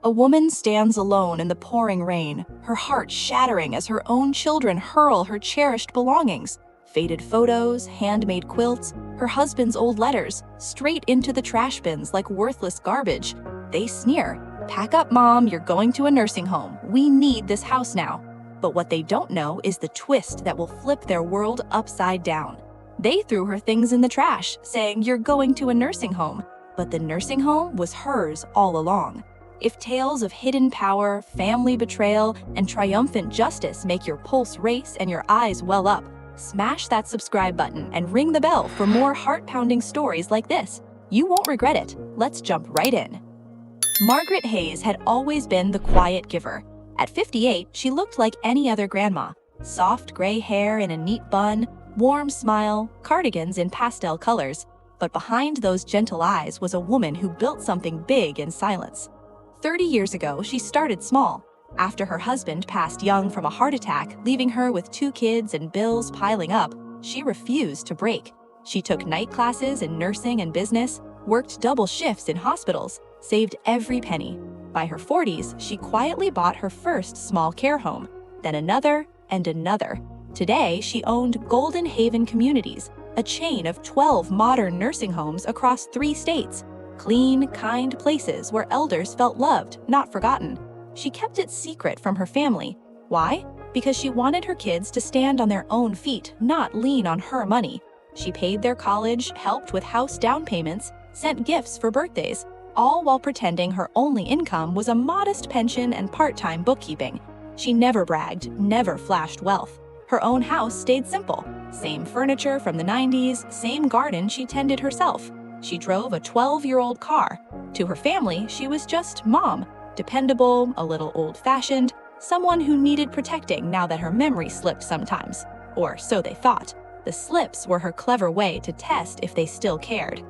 A woman stands alone in the pouring rain, her heart shattering as her own children hurl her cherished belongings. Faded photos, handmade quilts, her husband's old letters, straight into the trash bins like worthless garbage. They sneer, "Pack up, Mom, you're going to a nursing home. We need this house now." But what they don't know is the twist that will flip their world upside down. They threw her things in the trash, saying, "You're going to a nursing home." But the nursing home was hers all along. If tales of hidden power, family betrayal, and triumphant justice make your pulse race and your eyes well up, smash that subscribe button and ring the bell for more heart-pounding stories like this. You won't regret it. Let's jump right in. Margaret Hayes had always been the quiet giver. At 58, she looked like any other grandma. Soft gray hair in a neat bun, warm smile, cardigans in pastel colors. But behind those gentle eyes was a woman who built something big in silence. 30 years ago, she started small. After her husband passed young from a heart attack, leaving her with 2 kids and bills piling up, she refused to break. She took night classes in nursing and business, worked double shifts in hospitals, saved every penny. By her 40s, she quietly bought her first small care home, then another and another. Today, she owned Golden Haven Communities, a chain of 12 modern nursing homes across 3 states. Clean, kind places where elders felt loved, not forgotten. She kept it secret from her family. Why? Because she wanted her kids to stand on their own feet, not lean on her money. She paid their college, helped with house down payments, sent gifts for birthdays, all while pretending her only income was a modest pension and part-time bookkeeping. She never bragged, never flashed wealth. Her own house stayed simple. Same furniture from the 90s, same garden she tended herself. She drove a 12-year-old car. To her family, she was just Mom, dependable, a little old-fashioned, someone who needed protecting now that her memory slipped sometimes. Or so they thought. The slips were her clever way to test if they still cared.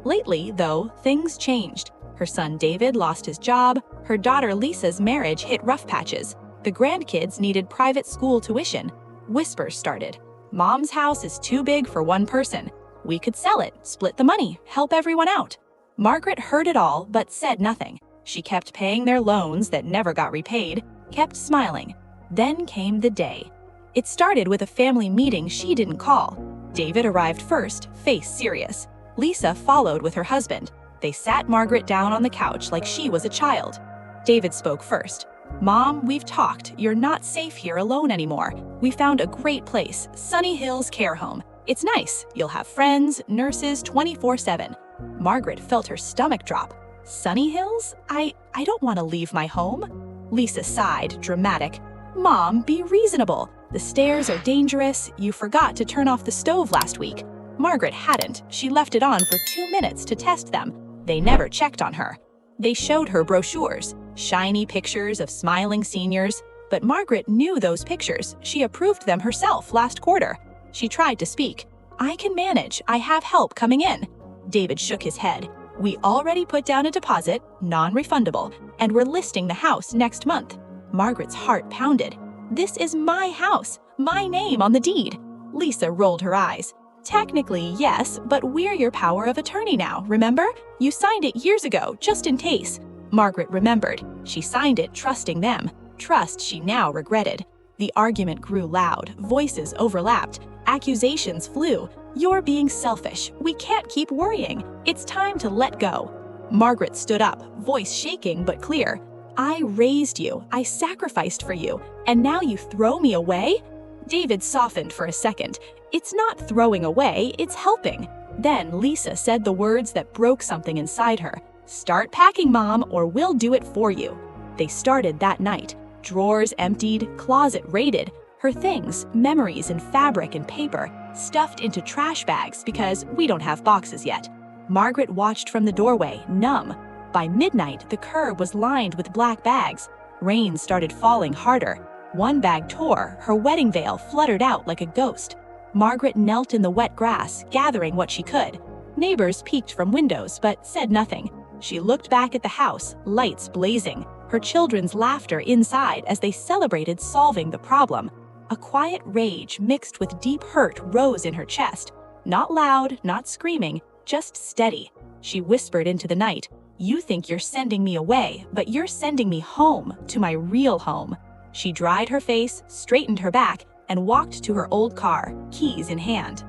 Lately, though, things changed. Her son David lost his job, her daughter Lisa's marriage hit rough patches. The grandkids needed private school tuition. Whispers started. Mom's house is too big for one person. We could sell it, split the money, help everyone out. Margaret heard it all, but said nothing. She kept paying their loans that never got repaid, kept smiling. Then came the day. It started with a family meeting she didn't call. David arrived first, face serious. Lisa followed with her husband. They sat Margaret down on the couch like she was a child. David spoke first. "Mom, we've talked. You're not safe here alone anymore. We found a great place, Sunny Hills Care Home. It's nice. You'll have friends, nurses 24/7. Margaret felt her stomach drop. Sunny Hills? I don't want to leave my home. Lisa sighed, dramatic. Mom, be reasonable. The stairs are dangerous. You forgot to turn off the stove last week. Margaret hadn't. She left it on for 2 minutes to test them. They never checked on her. They showed her brochures, shiny pictures of smiling seniors. But Margaret knew those pictures. She approved them herself last quarter. She tried to speak. I can manage. I have help coming in. David shook his head. We already put down a deposit, non-refundable, and we're listing the house next month. Margaret's heart pounded. This is my house, my name on the deed. Lisa rolled her eyes. Technically, yes, but we're your power of attorney now, remember? You signed it years ago, just in case. Margaret remembered. She signed it trusting them. Trust she now regretted. The argument grew loud, voices overlapped, accusations flew. You're being selfish. We can't keep worrying. It's time to let go. Margaret stood up, voice shaking but clear. I raised you. I sacrificed for you. And now you throw me away? David softened for a second. It's not throwing away, it's helping. Then Lisa said the words that broke something inside her. Start packing, Mom, or we'll do it for you. They started that night. Drawers emptied, closet raided. Her things, memories in fabric and paper, stuffed into trash bags because we don't have boxes yet. Margaret watched from the doorway, numb. By midnight, the curb was lined with black bags. Rain started falling harder. One bag tore, her wedding veil fluttered out like a ghost. Margaret knelt in the wet grass, gathering what she could. Neighbors peeked from windows, but said nothing. She looked back at the house, lights blazing, her children's laughter inside as they celebrated solving the problem. A quiet rage mixed with deep hurt rose in her chest. Not loud, not screaming, just steady. She whispered into the night, You think you're sending me away, but you're sending me home, to my real home." She dried her face, straightened her back, and walked to her old car, keys in hand.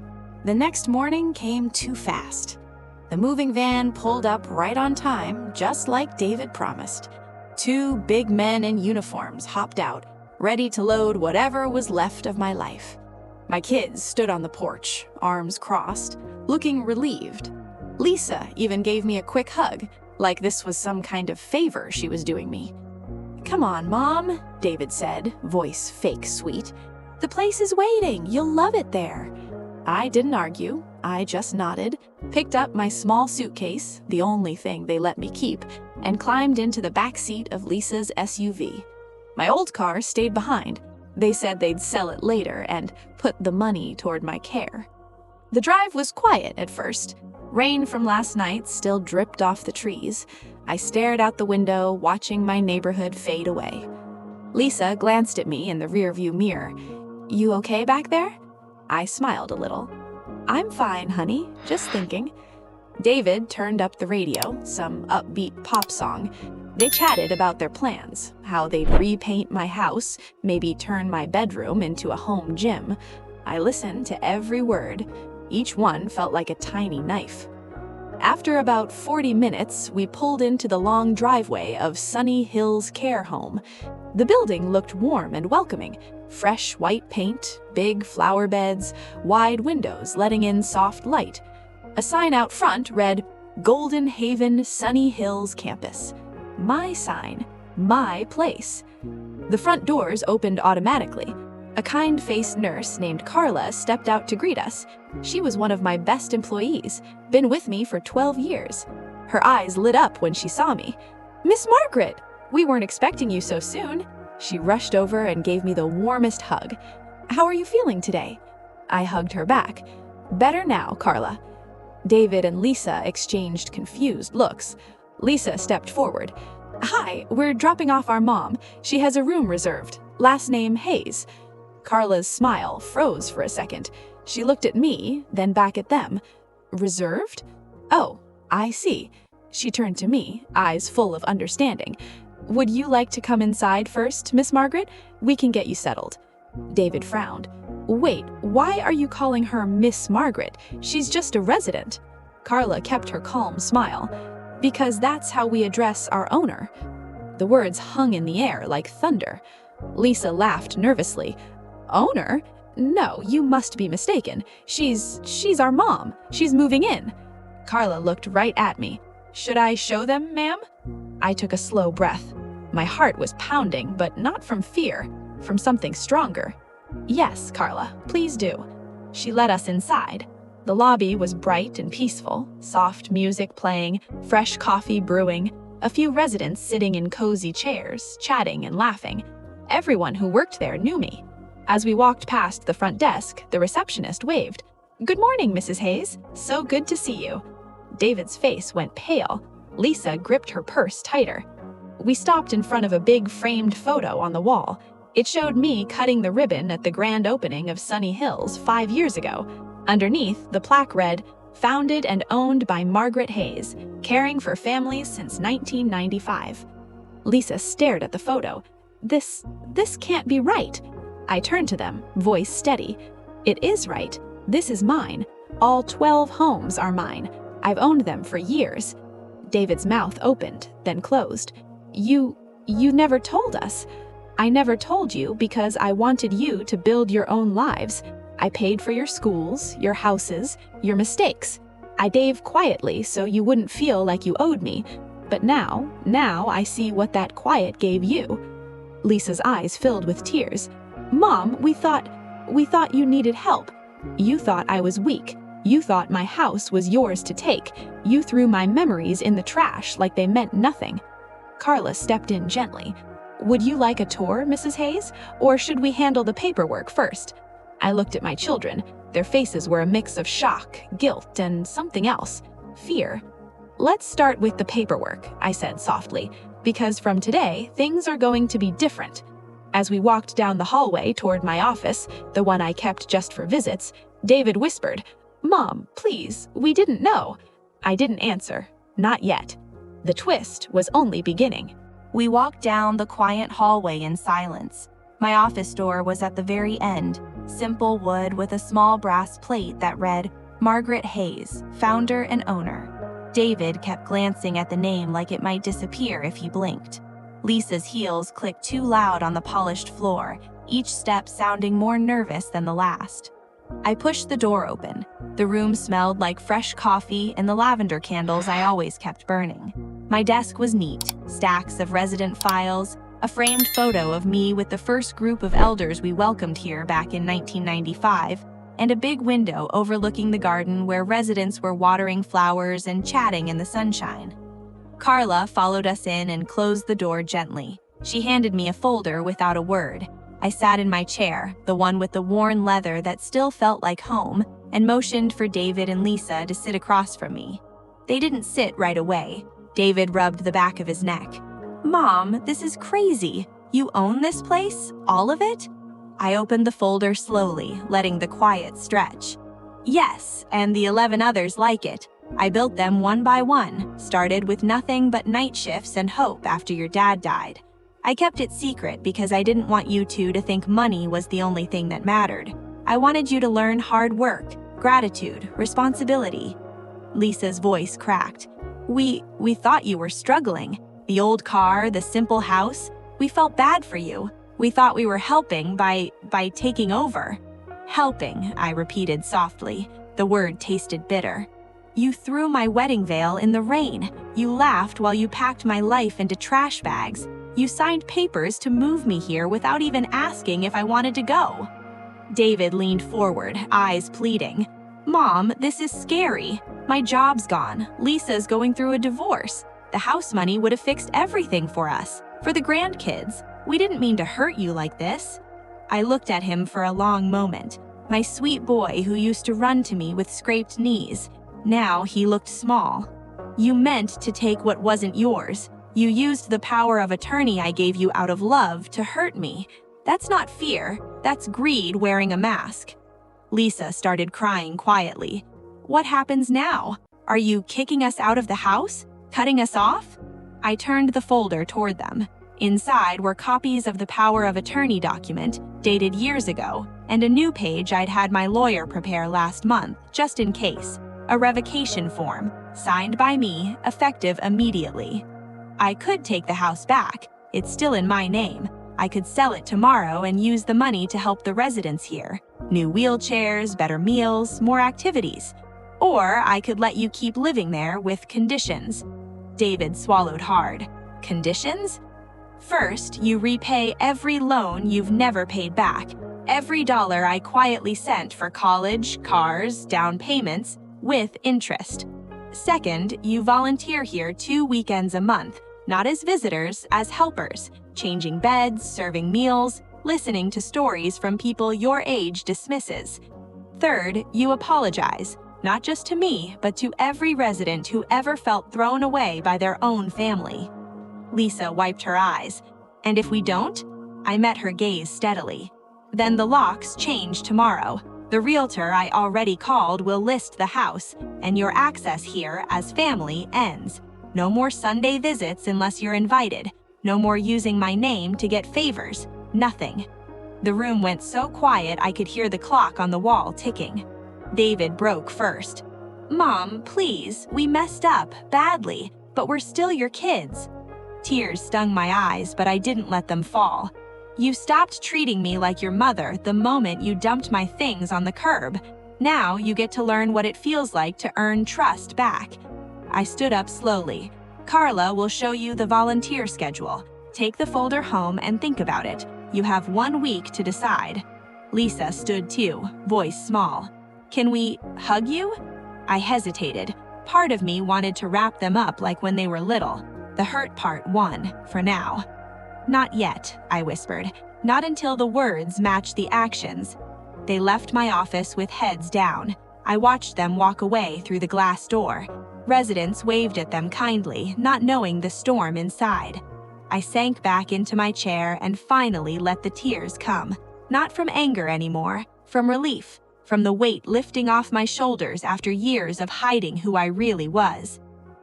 The next morning came too fast. The moving van pulled up right on time, just like David promised. 2 big men in uniforms hopped out, ready to load whatever was left of my life. My kids stood on the porch, arms crossed, looking relieved. Lisa even gave me a quick hug, like this was some kind of favor she was doing me. "Come on, Mom," David said, voice fake sweet. "The place is waiting. You'll love it there." I didn't argue. I just nodded, picked up my small suitcase, the only thing they let me keep, and climbed into the back seat of Lisa's SUV. My old car stayed behind. They said they'd sell it later and put the money toward my care. The drive was quiet at first. Rain from last night still dripped off the trees. I stared out the window, watching my neighborhood fade away. Lisa glanced at me in the rearview mirror. "You okay back there?" I smiled a little. "I'm fine, honey, just thinking." David turned up the radio, some upbeat pop song. They chatted about their plans, how they'd repaint my house, maybe turn my bedroom into a home gym. I listened to every word. Each one felt like a tiny knife. After about 40 minutes, we pulled into the long driveway of Sunny Hills Care Home. The building looked warm and welcoming. Fresh white paint, big flower beds, wide windows letting in soft light. A sign out front read, "Golden Haven Sunny Hills Campus." My sign, my place. The front doors opened automatically. A kind-faced nurse named Carla stepped out to greet us. She was one of my best employees, been with me for 12 years. Her eyes lit up when she saw me. "Miss Margaret, we weren't expecting you so soon." She rushed over and gave me the warmest hug. "How are you feeling today?" I hugged her back. "Better now, Carla." David and Lisa exchanged confused looks. Lisa stepped forward. "Hi, we're dropping off our mom. She has a room reserved. Last name Hayes." Carla's smile froze for a second. She looked at me, then back at them. "Reserved? Oh, I see." She turned to me, eyes full of understanding. "Would you like to come inside first, Miss Margaret? We can get you settled." David frowned. "Wait, why are you calling her Miss Margaret? She's just a resident." Carla kept her calm smile. "Because that's how we address our owner." The words hung in the air like thunder. Lisa laughed nervously. "Owner? No, you must be mistaken. She's our mom. She's moving in." Carla looked right at me. "Should I show them, ma'am?" I took a slow breath. My heart was pounding, but not from fear, from something stronger. "Yes, Carla, please do." She led us inside. The lobby was bright and peaceful, soft music playing, fresh coffee brewing, a few residents sitting in cozy chairs, chatting and laughing. Everyone who worked there knew me. As we walked past the front desk, the receptionist waved. "Good morning, Mrs. Hayes. So good to see you." David's face went pale. Lisa gripped her purse tighter. We stopped in front of a big framed photo on the wall. It showed me cutting the ribbon at the grand opening of Sunny Hills 5 years ago. Underneath, the plaque read, "Founded and owned by Margaret Hayes, caring for families since 1995. Lisa stared at the photo. This can't be right." I turned to them, voice steady. "It is right. This is mine. All 12 homes are mine. I've owned them for years." David's mouth opened, then closed. You never told us." "I never told you because I wanted you to build your own lives. I paid for your schools, your houses, your mistakes. I gave quietly so you wouldn't feel like you owed me. But now I see what that quiet gave you." Lisa's eyes filled with tears. "Mom, we thought you needed help. You thought I was weak. You thought my house was yours to take. You threw my memories in the trash like they meant nothing." Carla stepped in gently. "Would you like a tour, Mrs. Hayes? Or should we handle the paperwork first?" I looked at my children. Their faces were a mix of shock, guilt, and something else. Fear. "Let's start with the paperwork," I said softly, "because from today, things are going to be different." As we walked down the hallway toward my office, the one I kept just for visits, David whispered, "Mom, please, we didn't know." I didn't answer. Not yet. The twist was only beginning. We walked down the quiet hallway in silence. My office door was at the very end, simple wood with a small brass plate that read, Margaret Hayes, founder and owner. David kept glancing at the name like it might disappear if he blinked. Lisa's heels clicked too loud on the polished floor, each step sounding more nervous than the last. I pushed the door open. The room smelled like fresh coffee and the lavender candles I always kept burning. My desk was neat, stacks of resident files, a framed photo of me with the first group of elders we welcomed here back in 1995, and a big window overlooking the garden where residents were watering flowers and chatting in the sunshine. Carla followed us in and closed the door gently. She handed me a folder without a word. I sat in my chair, the one with the worn leather that still felt like home, and motioned for David and Lisa to sit across from me. They didn't sit right away. David rubbed the back of his neck. Mom, this is crazy. You own this place? All of it? I opened the folder slowly, letting the quiet stretch. Yes, and the 11 others like it. I built them one by one, started with nothing but night shifts and hope after your dad died. I kept it secret because I didn't want you two to think money was the only thing that mattered. I wanted you to learn hard work, gratitude, responsibility. Lisa's voice cracked. We thought you were struggling. The old car, the simple house. We felt bad for you. We thought we were helping by taking over. Helping, I repeated softly. The word tasted bitter. You threw my wedding veil in the rain. You laughed while you packed my life into trash bags. You signed papers to move me here without even asking if I wanted to go. David leaned forward, eyes pleading. Mom, this is scary. My job's gone. Lisa's going through a divorce. The house money would have fixed everything for us, for the grandkids. We didn't mean to hurt you like this. I looked at him for a long moment. My sweet boy who used to run to me with scraped knees. Now he looked small. You meant to take what wasn't yours. You used the power of attorney I gave you out of love to hurt me. That's not fear. That's greed wearing a mask. Lisa started crying quietly. What happens now? Are you kicking us out of the house? Cutting us off? I turned the folder toward them. Inside were copies of the power of attorney document, dated years ago, and a new page I'd had my lawyer prepare last month, just in case. A revocation form, signed by me, effective immediately. I could take the house back. It's still in my name. I could sell it tomorrow and use the money to help the residents here. New wheelchairs, better meals, more activities. Or I could let you keep living there with conditions. David swallowed hard. Conditions? First, you repay every loan you've never paid back. Every dollar I quietly sent for college, cars, down payments, with interest. Second, you volunteer here 2 weekends a month, not as visitors, as helpers, changing beds, serving meals, listening to stories from people your age dismisses. Third, you apologize, not just to me, but to every resident who ever felt thrown away by their own family. Lisa wiped her eyes. And if we don't? I met her gaze steadily. Then the locks change tomorrow. The realtor I already called will list the house, and your access here as family ends. No more Sunday visits unless you're invited. No more using my name to get favors. Nothing. The room went so quiet I could hear the clock on the wall ticking. David broke first. Mom, please, we messed up, badly, but we're still your kids. Tears stung my eyes, but I didn't let them fall. You stopped treating me like your mother the moment you dumped my things on the curb. Now you get to learn what it feels like to earn trust back. I stood up slowly. Carla will show you the volunteer schedule. Take the folder home and think about it. You have 1 week to decide. Lisa stood too, voice small. Can we hug you? I hesitated. Part of me wanted to wrap them up like when they were little. The hurt part won, for now. Not yet, I whispered. Not until the words matched the actions. They left my office with heads down. I watched them walk away through the glass door. Residents waved at them kindly, not knowing the storm inside. I sank back into my chair and finally let the tears come. Not from anger anymore, from relief, from the weight lifting off my shoulders after years of hiding who I really was.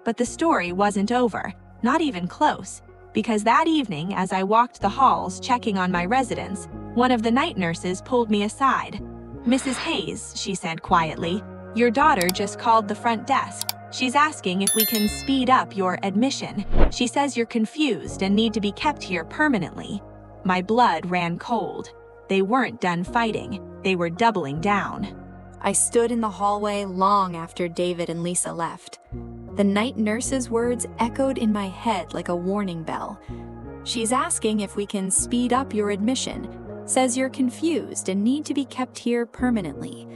But the story wasn't over, not even close, because that evening, as I walked the halls checking on my residents, one of the night nurses pulled me aside. "Mrs. Hayes," she said quietly, "your daughter just called the front desk. She's asking if we can speed up your admission. She says you're confused and need to be kept here permanently." My blood ran cold. They weren't done fighting. They were doubling down. I stood in the hallway long after David and Lisa left. The night nurse's words echoed in my head like a warning bell. She's asking if we can speed up your admission, says you're confused and need to be kept here permanently.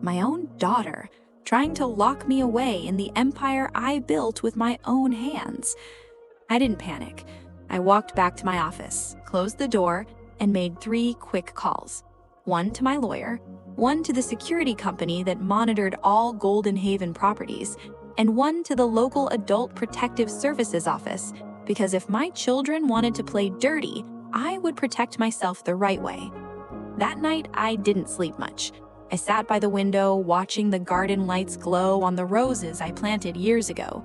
My own daughter, trying to lock me away in the empire I built with my own hands. I didn't panic. I walked back to my office, closed the door, and made 3 quick calls. One to my lawyer, one to the security company that monitored all Golden Haven properties, and one to the local Adult Protective Services office, because if my children wanted to play dirty, I would protect myself the right way. That night, I didn't sleep much. I sat by the window, watching the garden lights glow on the roses I planted years ago.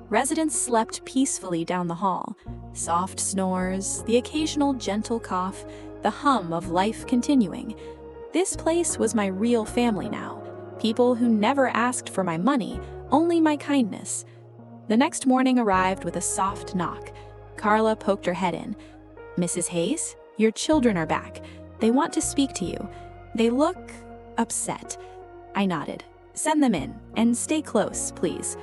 Residents slept peacefully down the hall. Soft snores, the occasional gentle cough, the hum of life continuing. This place was my real family now. People who never asked for my money, only my kindness. The next morning arrived with a soft knock. Carla poked her head in. "Mrs. Hayes, your children are back. They want to speak to you. They look upset." I nodded. "Send them in, and stay close, please."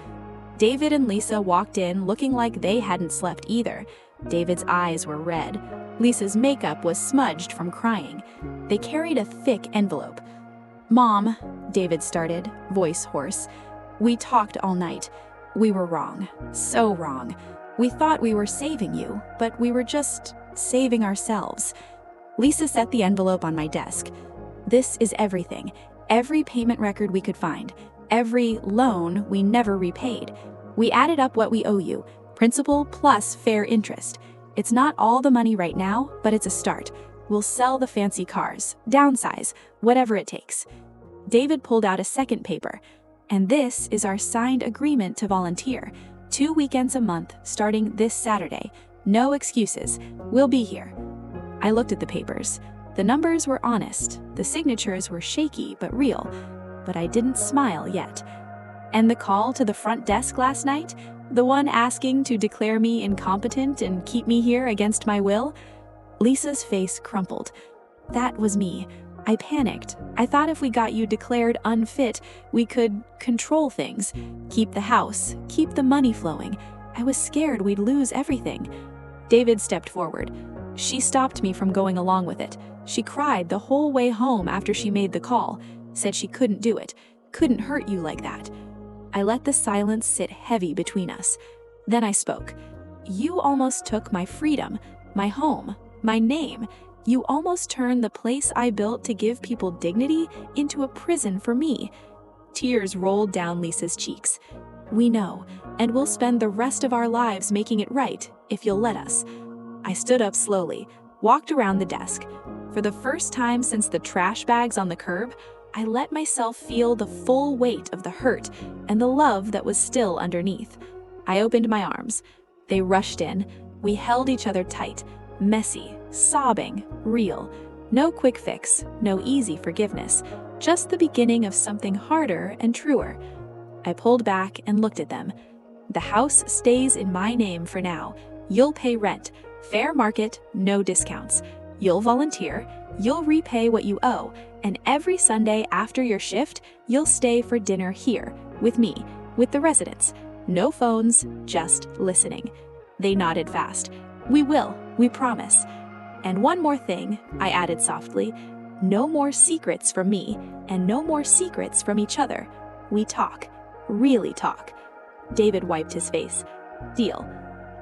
David and Lisa walked in looking like they hadn't slept either. David's eyes were red. Lisa's makeup was smudged from crying. They carried a thick envelope. "Mom," David started, voice hoarse. "We talked all night. We were wrong. So wrong. We thought we were saving you, but we were just saving ourselves." Lisa set the envelope on my desk. "This is everything. Every payment record we could find. Every loan we never repaid. We added up what we owe you, principal plus fair interest. It's not all the money right now, but it's a start. We'll sell the fancy cars, downsize, whatever it takes." David pulled out a second paper. "And this is our signed agreement to volunteer. 2 weekends a month, starting this Saturday. No excuses. We'll be here." I looked at the papers. The numbers were honest. The signatures were shaky but real. But I didn't smile yet. And the call to the front desk last night? The one asking to declare me incompetent and keep me here against my will? Lisa's face crumpled. That was me. I panicked. I thought if we got you declared unfit, we could control things. Keep the house, keep the money flowing. I was scared we'd lose everything. David stepped forward. She stopped me from going along with it. She cried the whole way home after she made the call. Said she couldn't do it. Couldn't hurt you like that. I let the silence sit heavy between us. Then I spoke. "You almost took my freedom, my home, my name. You almost turned the place I built to give people dignity into a prison for me." Tears rolled down Lisa's cheeks. "We know, and we'll spend the rest of our lives making it right, if you'll let us." I stood up slowly, walked around the desk. For the first time since the trash bags on the curb, I let myself feel the full weight of the hurt and the love that was still underneath. I opened my arms. They rushed in. We held each other tight, messy, sobbing, real. No quick fix, no easy forgiveness, just the beginning of something harder and truer. I pulled back and looked at them. "The house stays in my name for now. You'll pay rent, fair market, no discounts. You'll volunteer, you'll repay what you owe, and every Sunday after your shift, you'll stay for dinner here, with me, with the residents. No phones, just listening." They nodded fast. "We will, we promise." "And one more thing," I added softly. "No more secrets from me, and no more secrets from each other. We talk, really talk." David wiped his face. "Deal."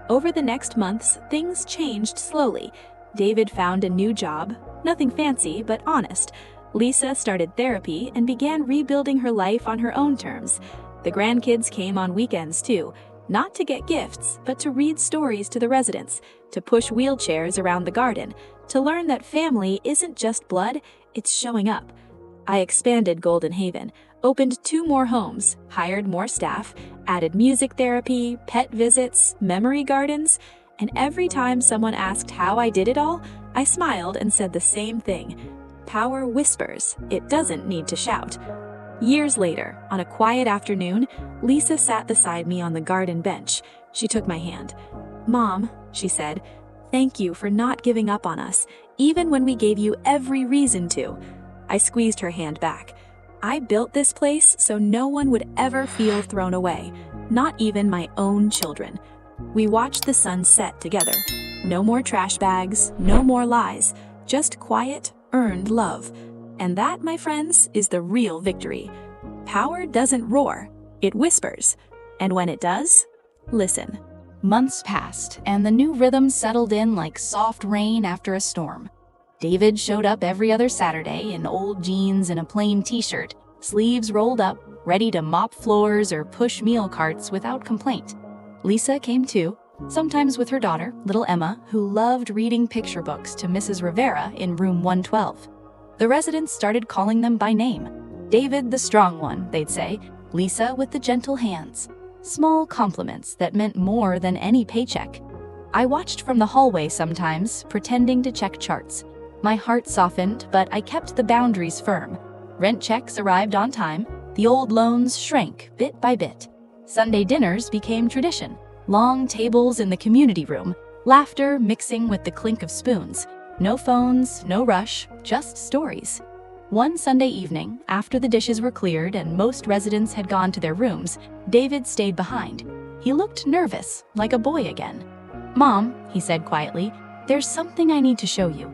Over the next months, things changed slowly. David found a new job, nothing fancy but honest. Lisa started therapy and began rebuilding her life on her own terms. The grandkids came on weekends too, not to get gifts, but to read stories to the residents, to push wheelchairs around the garden, to learn that family isn't just blood, it's showing up. I expanded Golden Haven, opened 2 more homes, hired more staff, added music therapy, pet visits, memory gardens, and every time someone asked how I did it all, I smiled and said the same thing. Power whispers, it doesn't need to shout. Years later, on a quiet afternoon, Lisa sat beside me on the garden bench. She took my hand. "Mom," she said, "thank you for not giving up on us, even when we gave you every reason to." I squeezed her hand back. I built this place so no one would ever feel thrown away, not even my own children. We watched the sun set together. No more trash bags, no more lies, just quiet, earned love. And that, my friends, is the real victory. Power doesn't roar, it whispers. And when it does, listen. Months passed, and the new rhythm settled in like soft rain after a storm. David showed up every other Saturday in old jeans and a plain t-shirt, sleeves rolled up, ready to mop floors or push meal carts without complaint. Lisa came too, sometimes with her daughter, little Emma, who loved reading picture books to Mrs. Rivera in room 112. The residents started calling them by name. David the strong one, they'd say, Lisa with the gentle hands. Small compliments that meant more than any paycheck. I watched from the hallway sometimes, pretending to check charts. My heart softened, but I kept the boundaries firm. Rent checks arrived on time. The old loans shrank bit by bit. Sunday dinners became tradition. Long tables in the community room, laughter mixing with the clink of spoons. No phones, no rush, just stories. One Sunday evening, after the dishes were cleared and most residents had gone to their rooms, David stayed behind. He looked nervous, like a boy again. "Mom," he said quietly, "there's something I need to show you."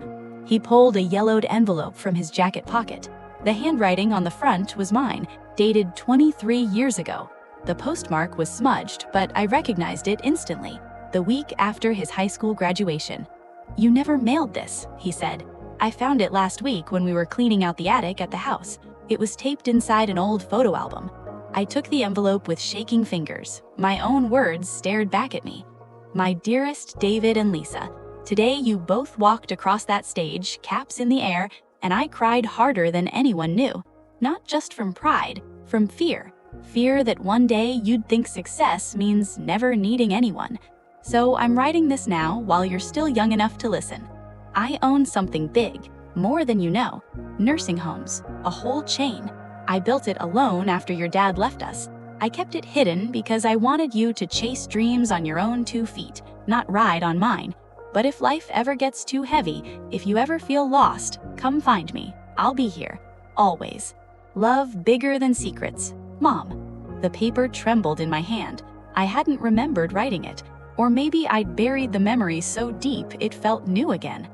He pulled a yellowed envelope from his jacket pocket. The handwriting on the front was mine, dated 23 years ago. The postmark was smudged, but I recognized it instantly, the week after his high school graduation. "You never mailed this," he said. "I found it last week when we were cleaning out the attic at the house. It was taped inside an old photo album." I took the envelope with shaking fingers. My own words stared back at me. "My dearest David and Lisa, today you both walked across that stage, caps in the air, and I cried harder than anyone knew. Not just from pride, from fear. Fear that one day you'd think success means never needing anyone. So I'm writing this now while you're still young enough to listen. I own something big, more than you know. Nursing homes, a whole chain. I built it alone after your dad left us. I kept it hidden because I wanted you to chase dreams on your own 2 feet, not ride on mine. But if life ever gets too heavy, if you ever feel lost, come find me. I'll be here. Always. Love bigger than secrets. Mom." The paper trembled in my hand. I hadn't remembered writing it. Or maybe I'd buried the memory so deep it felt new again.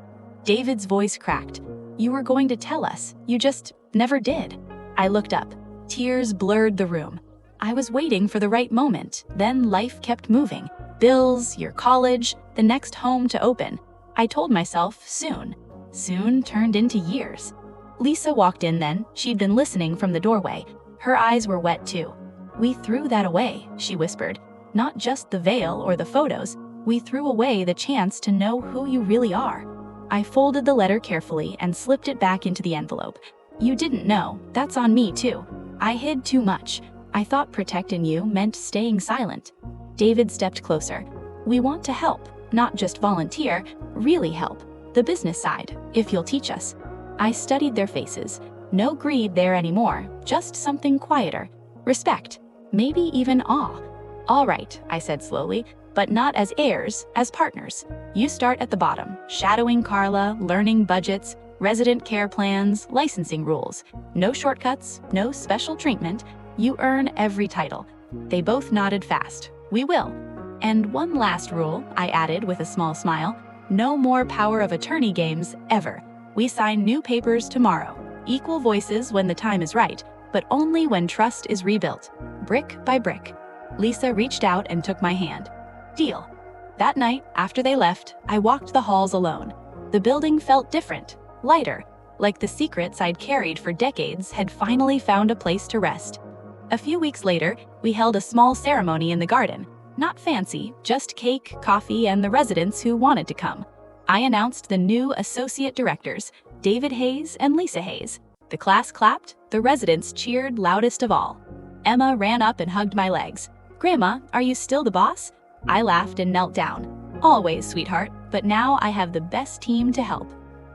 David's voice cracked. "You were going to tell us. You just never did." I looked up. Tears blurred the room. I was waiting for the right moment. Then life kept moving. Bills, your college, the next home to open. I told myself soon. Soon turned into years. Lisa walked in then. She'd been listening from the doorway. Her eyes were wet too. "We threw that away," she whispered. "Not just the veil or the photos. We threw away the chance to know who you really are." I folded the letter carefully and slipped it back into the envelope. "You didn't know. That's on me too. I hid too much. I thought protecting you meant staying silent." David stepped closer. "We want to help, not just volunteer, really help. The business side, if you'll teach us." I studied their faces. No greed there anymore, just something quieter. Respect, maybe even awe. "All right," I said slowly, "but not as heirs, as partners. You start at the bottom, shadowing Carla, learning budgets, resident care plans, licensing rules. No shortcuts, no special treatment. You earn every title." They both nodded fast. "We will." "And one last rule," I added with a small smile. "No more power of attorney games, ever. We sign new papers tomorrow. Equal voices when the time is right, but only when trust is rebuilt, brick by brick." Lisa reached out and took my hand. "Deal." That night, after they left, I walked the halls alone. The building felt different, lighter, like the secrets I'd carried for decades had finally found a place to rest. A few weeks later, we held a small ceremony in the garden. Not fancy, just cake, coffee, and the residents who wanted to come. I announced the new associate directors, David Hayes and Lisa Hayes. The class clapped, the residents cheered loudest of all. Emma ran up and hugged my legs. "Grandma, are you still the boss?" I laughed and knelt down. "Always, sweetheart, but now I have the best team to help."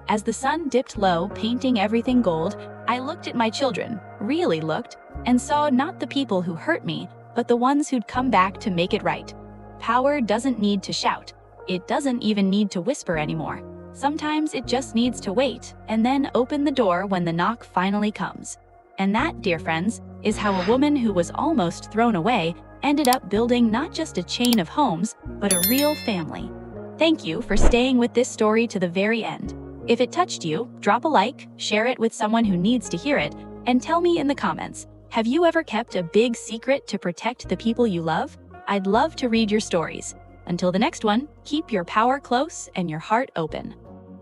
As the sun dipped low, painting everything gold, I looked at my children, really looked, and saw not the people who hurt me, but the ones who'd come back to make it right. Power doesn't need to shout. It doesn't even need to whisper anymore. Sometimes it just needs to wait, and then open the door when the knock finally comes. And that, dear friends, is how a woman who was almost thrown away ended up building not just a chain of homes, but a real family. Thank you for staying with this story to the very end. If it touched you, drop a like, share it with someone who needs to hear it, and tell me in the comments, have you ever kept a big secret to protect the people you love? I'd love to read your stories. Until the next one, keep your power close and your heart open.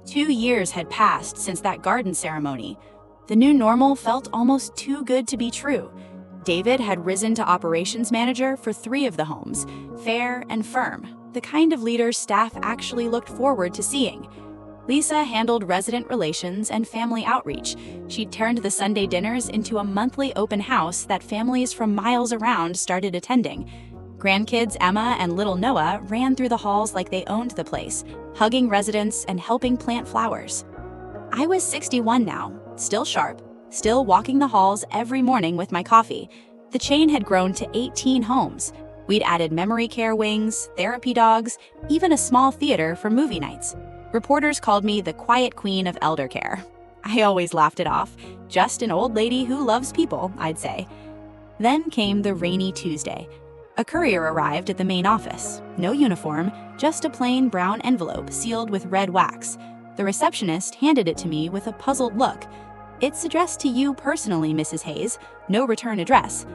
2 years had passed since that garden ceremony. The new normal felt almost too good to be true. David had risen to operations manager for 3 of the homes, fair and firm, the kind of leader staff actually looked forward to seeing. Lisa handled resident relations and family outreach. She'd turned the Sunday dinners into a monthly open house that families from miles around started attending. Grandkids Emma and little Noah ran through the halls like they owned the place, hugging residents and helping plant flowers. I was 61 now, still sharp, still walking the halls every morning with my coffee. The chain had grown to 18 homes. We'd added memory care wings, therapy dogs, even a small theater for movie nights. Reporters called me the quiet queen of elder care. I always laughed it off. Just an old lady who loves people, I'd say. Then came the rainy Tuesday. A courier arrived at the main office. No uniform, just a plain brown envelope sealed with red wax. The receptionist handed it to me with a puzzled look. "It's addressed to you personally, Mrs. Hayes. No return address."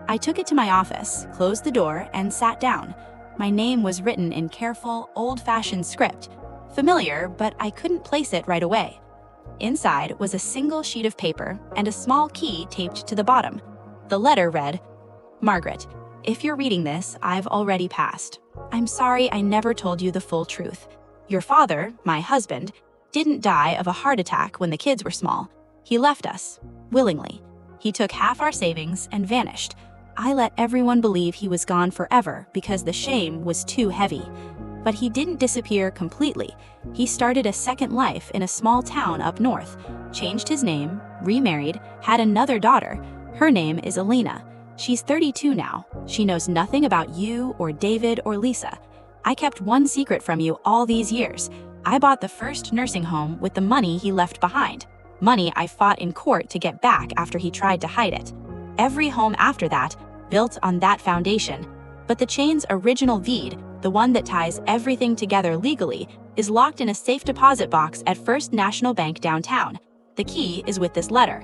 I took it to my office, closed the door, and sat down. My name was written in careful, old-fashioned script. Familiar, but I couldn't place it right away. Inside was a single sheet of paper and a small key taped to the bottom. The letter read, "Margaret, if you're reading this, I've already passed. I'm sorry I never told you the full truth. Your father, my husband, didn't die of a heart attack when the kids were small. He left us, willingly. He took half our savings and vanished. I let everyone believe he was gone forever because the shame was too heavy. But he didn't disappear completely. He started a second life in a small town up north, changed his name, remarried, had another daughter. Her name is Elena. She's 32 now. She knows nothing about you or David or Lisa. I kept one secret from you all these years. I bought the first nursing home with the money he left behind. Money I fought in court to get back after he tried to hide it. Every home after that built on that foundation. But the chain's original deed, the one that ties everything together legally, is locked in a safe deposit box at First National Bank downtown. The key is with this letter.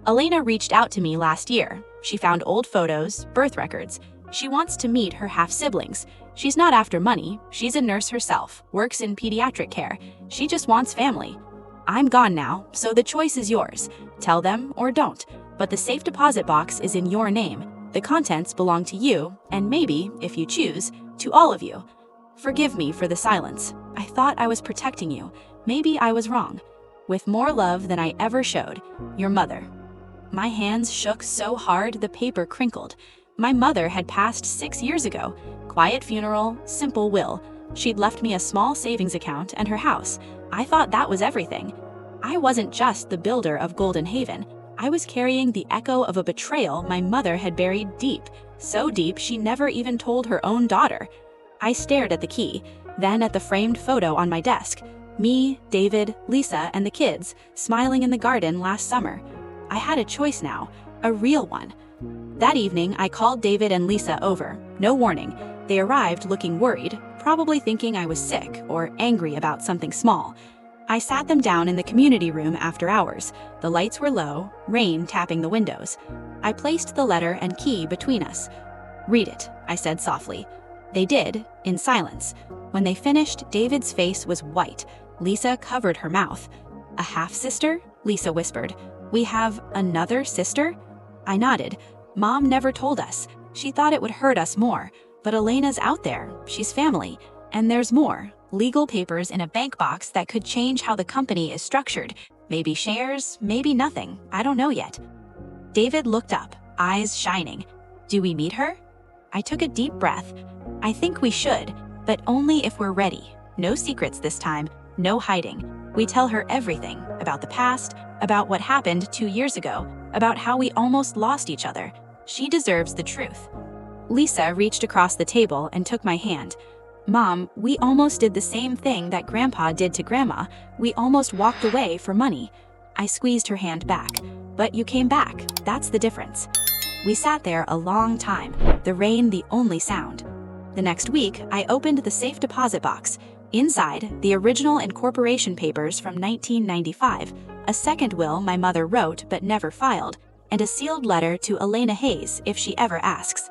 Elena reached out to me last year. She found old photos, birth records. She wants to meet her half-siblings. She's not after money. She's a nurse herself, works in pediatric care. She just wants family. I'm gone now, so the choice is yours. Tell them or don't. But the safe deposit box is in your name. The contents belong to you, and maybe, if you choose, to all of you. Forgive me for the silence. I thought I was protecting you. Maybe I was wrong. With more love than I ever showed, your mother. My hands shook so hard the paper crinkled. My mother had passed 6 years ago. Quiet funeral, simple will. She'd left me a small savings account and her house. I thought that was everything. I wasn't just the builder of Golden Haven. I was carrying the echo of a betrayal my mother had buried deep, so deep she never even told her own daughter. I stared at the key, then at the framed photo on my desk. Me, David, Lisa, and the kids, smiling in the garden last summer. I had a choice now, a real one. That evening, I called David and Lisa over. No warning. They arrived looking worried, probably thinking I was sick or angry about something small. I sat them down in the community room after hours. The lights were low, rain tapping the windows. I placed the letter and key between us. "Read it," I said softly. They did, in silence. When they finished, David's face was white. Lisa covered her mouth. "A half-sister?" Lisa whispered. "We have another sister?" I nodded. "Mom never told us. She thought it would hurt us more. But Elena's out there. She's family. And there's more. Legal papers in a bank box that could change how the company is structured. Maybe shares, maybe nothing. I don't know yet. David looked up, eyes shining. Do we meet her? I took a deep breath. I think we should, but only if we're ready. No secrets this time, no hiding. We tell her everything about the past, about what happened 2 years ago, about how we almost lost each other. She deserves the truth. Lisa reached across the table and took my hand. Mom, we almost did the same thing that Grandpa did to Grandma. We almost walked away for money. I squeezed her hand back. But you came back. That's the difference. We sat there a long time, the rain the only sound. The next week, I opened the safe deposit box. Inside, the original incorporation papers from 1995, a second will my mother wrote but never filed, and a sealed letter to Elena Hayes if she ever asks.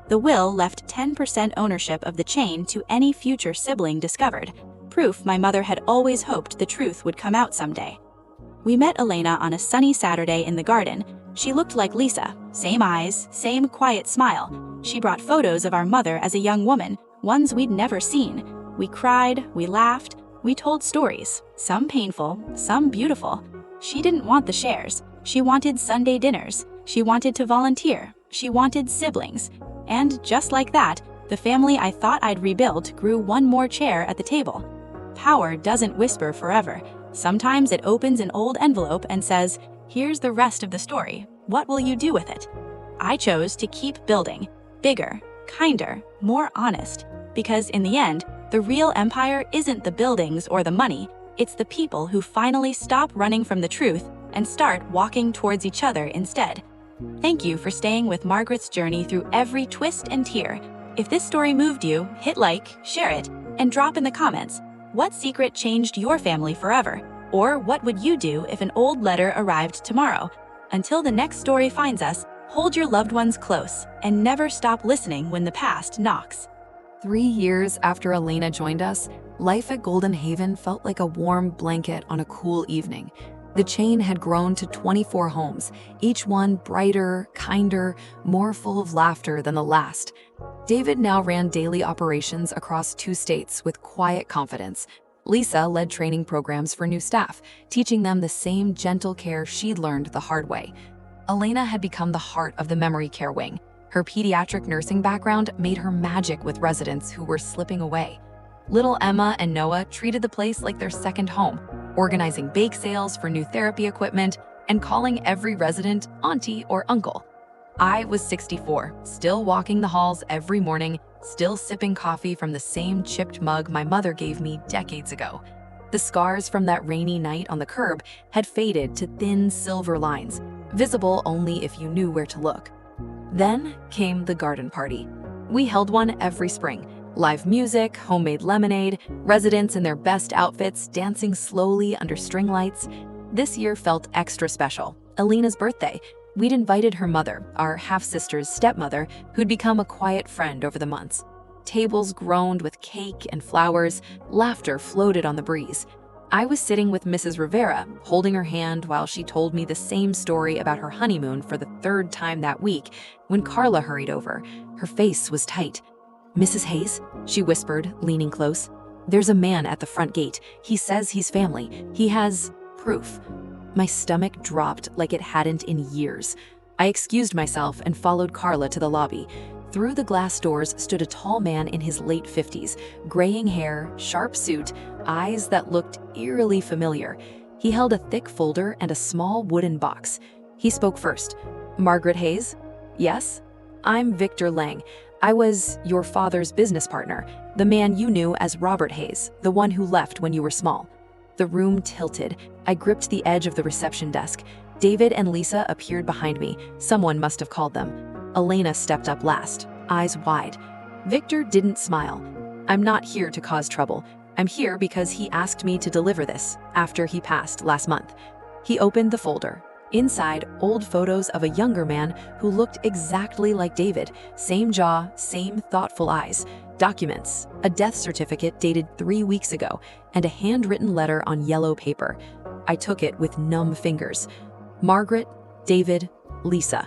The will left 10% ownership of the chain to any future sibling discovered, proof my mother had always hoped the truth would come out someday. We met Elena on a sunny Saturday in the garden. She looked like Lisa, same eyes, same quiet smile. She brought photos of our mother as a young woman, ones we'd never seen. We cried, we laughed, we told stories, some painful, some beautiful. She didn't want the shares. She wanted Sunday dinners. She wanted to volunteer. She wanted siblings. And just like that, the family I thought I'd rebuilt grew one more chair at the table. Power doesn't whisper forever. Sometimes it opens an old envelope and says, "Here's the rest of the story. What will you do with it?" I chose to keep building, bigger, kinder, more honest, because in the end, the real empire isn't the buildings or the money, it's the people who finally stop running from the truth and start walking towards each other instead. Thank you for staying with Margaret's journey through every twist and tear. If this story moved you, hit like, share it, and drop in the comments, what secret changed your family forever? Or what would you do if an old letter arrived tomorrow? Until the next story finds us, hold your loved ones close and never stop listening when the past knocks. 3 years after Elena joined us, life at Golden Haven felt like a warm blanket on a cool evening. The chain had grown to 24 homes, each one brighter, kinder, more full of laughter than the last. David now ran daily operations across 2 states with quiet confidence. Lisa led training programs for new staff, teaching them the same gentle care she'd learned the hard way. Elena had become the heart of the memory care wing. Her pediatric nursing background made her magic with residents who were slipping away. Little Emma and Noah treated the place like their second home, organizing bake sales for new therapy equipment and calling every resident auntie or uncle. I was 64, still walking the halls every morning, still sipping coffee from the same chipped mug my mother gave me decades ago. The scars from that rainy night on the curb had faded to thin silver lines, visible only if you knew where to look. Then came the garden party. We held one every spring. Live music, homemade lemonade, residents in their best outfits dancing slowly under string lights. This year felt extra special. Elena's birthday. We'd invited her mother, our half-sister's stepmother, who'd become a quiet friend over the months. Tables groaned with cake and flowers, laughter floated on the breeze. I was sitting with Mrs. Rivera, holding her hand while she told me the same story about her honeymoon for the 3rd time that week, when Carla hurried over. Her face was tight. "Mrs. Hayes," she whispered, leaning close. "There's a man at the front gate. He says he's family. He has proof." My stomach dropped like it hadn't in years. I excused myself and followed Carla to the lobby. Through the glass doors stood a tall man in his late 50s, graying hair, sharp suit, eyes that looked eerily familiar. He held a thick folder and a small wooden box. He spoke first. "Margaret Hayes?" "Yes." "I'm Victor Lang. I was your father's business partner, the man you knew as Robert Hayes, the one who left when you were small." The room tilted. I gripped the edge of the reception desk. David and Lisa appeared behind me. Someone must have called them. Elena stepped up last, eyes wide. Victor didn't smile. "I'm not here to cause trouble. I'm here because he asked me to deliver this after he passed last month." He opened the folder. Inside, old photos of a younger man who looked exactly like David. Same jaw, same thoughtful eyes. Documents, a death certificate dated 3 weeks ago, and a handwritten letter on yellow paper. I took it with numb fingers. "Margaret, David, Lisa.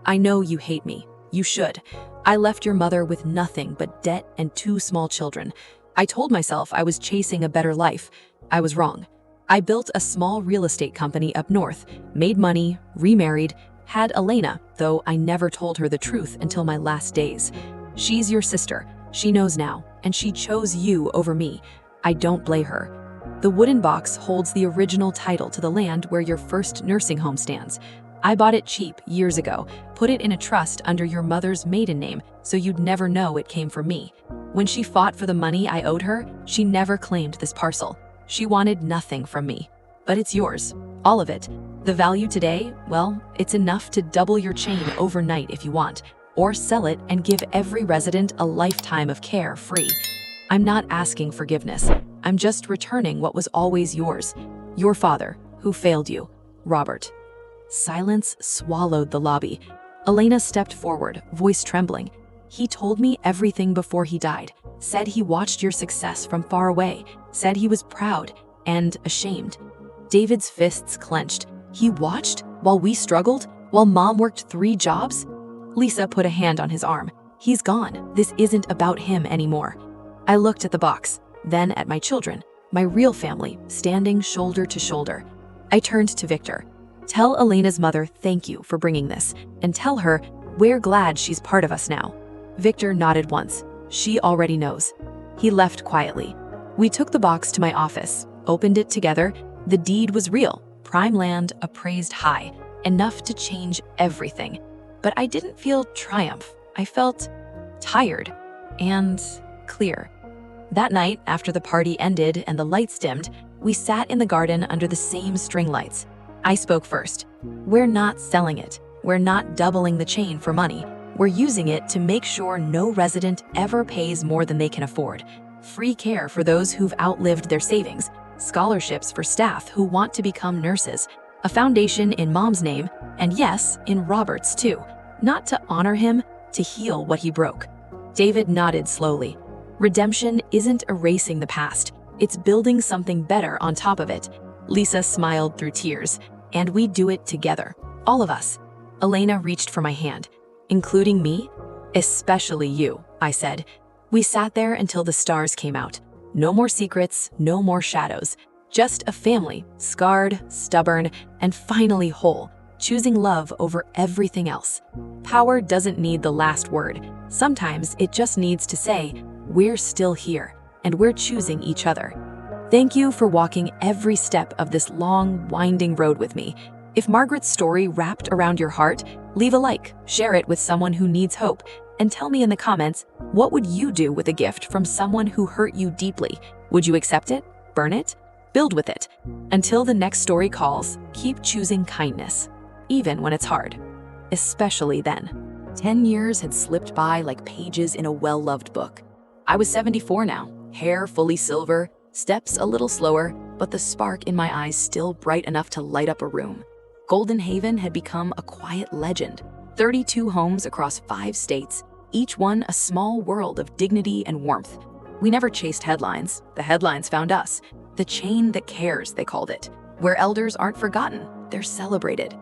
I know you hate me. You should. I left your mother with nothing but debt and 2 small children. I told myself I was chasing a better life. I was wrong. I built a small real estate company up north, made money, remarried, had Elena, though I never told her the truth until my last days. She's your sister. She knows now, and she chose you over me. I don't blame her. The wooden box holds the original title to the land where your first nursing home stands. I bought it cheap years ago, put it in a trust under your mother's maiden name so you'd never know it came from me. When she fought for the money I owed her, she never claimed this parcel. She wanted nothing from me. But it's yours, all of it. The value today, well, it's enough to double your chain overnight if you want, or sell it and give every resident a lifetime of care free. I'm not asking forgiveness. I'm just returning what was always yours. Your father, who failed you, Robert. Silence swallowed the lobby. Elena stepped forward, voice trembling. He told me everything before he died, said he watched your success from far away, said he was proud and ashamed. David's fists clenched. He watched while we struggled, while Mom worked 3 jobs? Lisa put a hand on his arm. He's gone. This isn't about him anymore. I looked at the box, then at my children, my real family, standing shoulder to shoulder. I turned to Victor. Tell Elena's mother thank you for bringing this, and tell her we're glad she's part of us now. Victor nodded once. She already knows. He left quietly. We took the box to my office, opened it together. The deed was real, prime land appraised high, enough to change everything. But I didn't feel triumph. I felt tired and clear. That night, after the party ended and the lights dimmed, we sat in the garden under the same string lights. I spoke first. We're not selling it. We're not doubling the chain for money. We're using it to make sure no resident ever pays more than they can afford. Free care for those who've outlived their savings, scholarships for staff who want to become nurses, a foundation in Mom's name, and yes, in Robert's too. Not to honor him, to heal what he broke. David nodded slowly. Redemption isn't erasing the past. It's building something better on top of it. Lisa smiled through tears. And we do it together. All of us. Elena reached for my hand. Including me? Especially you, I said. We sat there until the stars came out. No more secrets, no more shadows. Just a family, scarred, stubborn, and finally whole, choosing love over everything else. Power doesn't need the last word. Sometimes it just needs to say, we're still here, and we're choosing each other. Thank you for walking every step of this long, winding road with me. If Margaret's story wrapped around your heart, leave a like, share it with someone who needs hope, and tell me in the comments, what would you do with a gift from someone who hurt you deeply? Would you accept it? Burn it? Build with it. Until the next story calls, keep choosing kindness, even when it's hard. Especially then. 10 years had slipped by like pages in a well-loved book. I was 74 now, hair fully silver, steps a little slower, but the spark in my eyes still bright enough to light up a room. Golden Haven had become a quiet legend. 32 homes across 5 states, each one a small world of dignity and warmth. We never chased headlines. The headlines found us. The chain that cares, they called it. Where elders aren't forgotten, they're celebrated.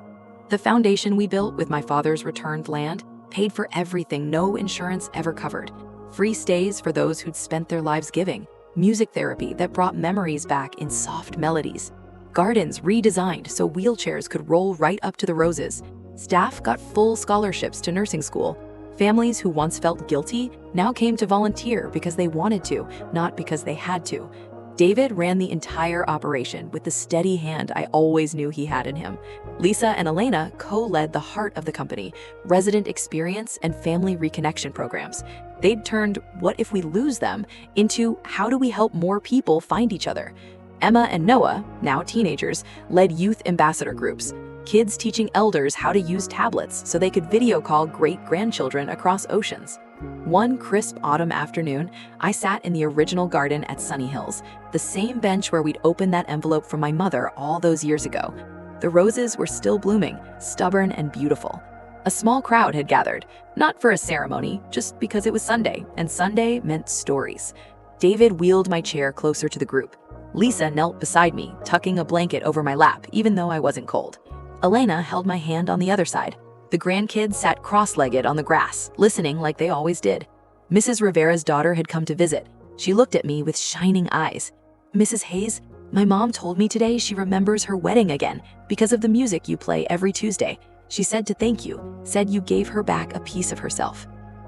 The foundation we built with my father's returned land paid for everything no insurance ever covered. Free stays for those who'd spent their lives giving. Music therapy that brought memories back in soft melodies. Gardens redesigned so wheelchairs could roll right up to the roses. Staff got full scholarships to nursing school. Families who once felt guilty now came to volunteer because they wanted to, not because they had to. David ran the entire operation with the steady hand I always knew he had in him. Lisa and Elena co-led the heart of the company, resident experience and family reconnection programs. They'd turned what if we lose them into how do we help more people find each other. Emma and Noah, now teenagers, led youth ambassador groups. Kids teaching elders how to use tablets so they could video call great-grandchildren across oceans. One crisp autumn afternoon, I sat in the original garden at Sunny Hills, the same bench where we'd opened that envelope from my mother all those years ago. The roses were still blooming, stubborn and beautiful. A small crowd had gathered, not for a ceremony, just because it was Sunday, and Sunday meant stories. David wheeled my chair closer to the group. Lisa knelt beside me, tucking a blanket over my lap, even though I wasn't cold. Elena held my hand on the other side. The grandkids sat cross-legged on the grass, listening like they always did. Mrs. Rivera's daughter had come to visit. She looked at me with shining eyes. "Mrs. Hayes, My mom told me today she remembers her wedding again because of the music you play every Tuesday. She said to thank you, said you gave her back a piece of herself.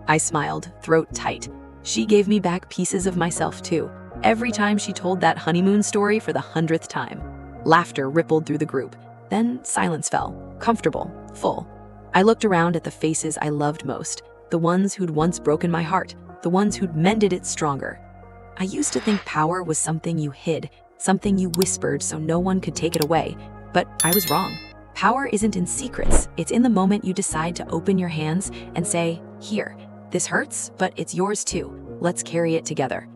I smiled, throat tight. She gave me back pieces of myself too, every time she told that honeymoon story for the 100th time. Laughter rippled through the group. Then silence fell, comfortable, full. I looked around at the faces I loved most, the ones who'd once broken my heart, the ones who'd mended it stronger. I used to think power was something you hid, something you whispered so no one could take it away, but I was wrong. Power isn't in secrets, it's in the moment you decide to open your hands and say, here, this hurts, but it's yours too. Let's carry it together.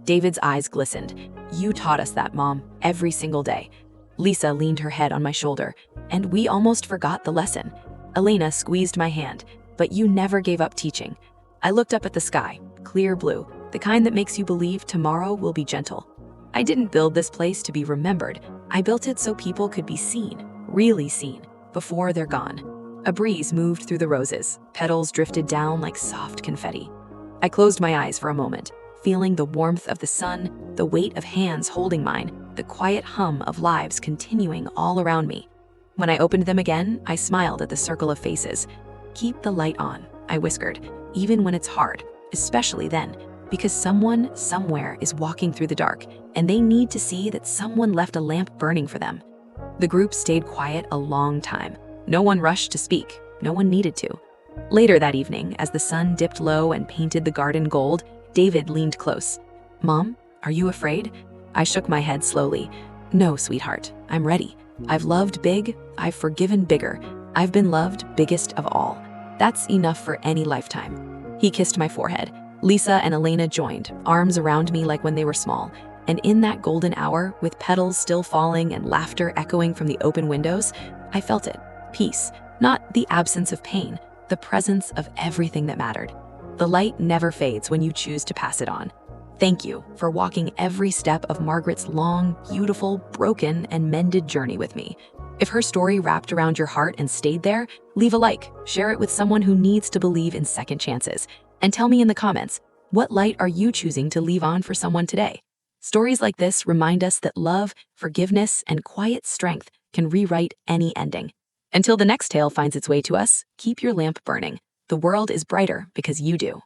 David's eyes glistened. You taught us that, Mom, every single day. Lisa leaned her head on my shoulder, and we almost forgot the lesson. Elena squeezed my hand, but you never gave up teaching. I looked up at the sky, clear blue, the kind that makes you believe tomorrow will be gentle. I didn't build this place to be remembered. I built it so people could be seen, really seen, before they're gone. A breeze moved through the roses, petals drifted down like soft confetti. I closed my eyes for a moment, feeling the warmth of the sun, the weight of hands holding mine, the quiet hum of lives continuing all around me. When I opened them again, I smiled at the circle of faces. Keep the light on, I whispered, even when it's hard, especially then, because someone somewhere is walking through the dark, and they need to see that someone left a lamp burning for them. The group stayed quiet a long time. No one rushed to speak. No one needed to. Later that evening, as the sun dipped low and painted the garden gold, David leaned close. Mom, are you afraid? I shook my head slowly. No, sweetheart, I'm ready. I've loved big, I've forgiven bigger. I've been loved biggest of all. That's enough for any lifetime. He kissed my forehead. Lisa and Elena joined, arms around me like when they were small. And in that golden hour, with petals still falling and laughter echoing from the open windows, I felt it. Peace, not the absence of pain, the presence of everything that mattered. The light never fades when you choose to pass it on. Thank you for walking every step of Margaret's long, beautiful, broken, and mended journey with me. If her story wrapped around your heart and stayed there, leave a like, share it with someone who needs to believe in second chances, and tell me in the comments, what light are you choosing to leave on for someone today? Stories like this remind us that love, forgiveness, and quiet strength can rewrite any ending. Until the next tale finds its way to us, keep your lamp burning. The world is brighter because you do.